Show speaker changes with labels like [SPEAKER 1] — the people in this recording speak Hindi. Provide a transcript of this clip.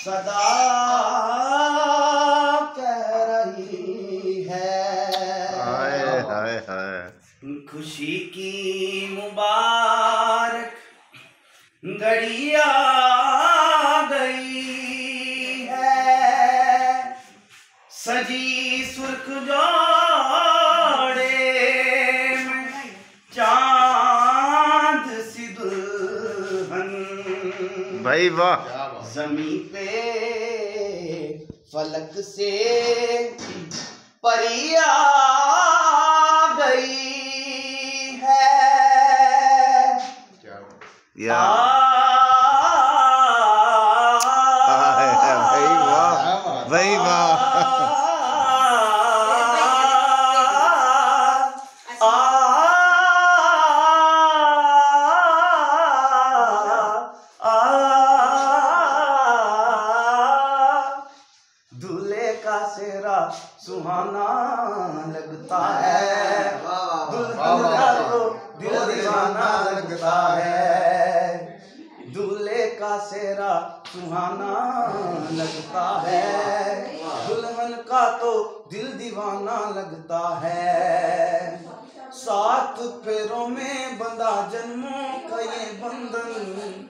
[SPEAKER 1] सदा कह रही है।
[SPEAKER 2] हाय हाय हाय।
[SPEAKER 1] खुशी की मुबारक घड़ी आ गई है, सजी सुर्ख जोड़े में चांद सी दुल्हन।
[SPEAKER 2] भाई वाह।
[SPEAKER 1] जमी पे फलक से परी आ गई है।
[SPEAKER 2] भाई वाह भाई वाह।
[SPEAKER 1] दूल्हे का सेहरा सुहाना लगता है, दुल्हन का तो दिल दीवाना लगता है। दूल्हे का सेहरा सुहाना लगता है, दुल्हन का तो दिल दीवाना लगता है। 7 फेरों में बंधा जन्मों का ये बंधन,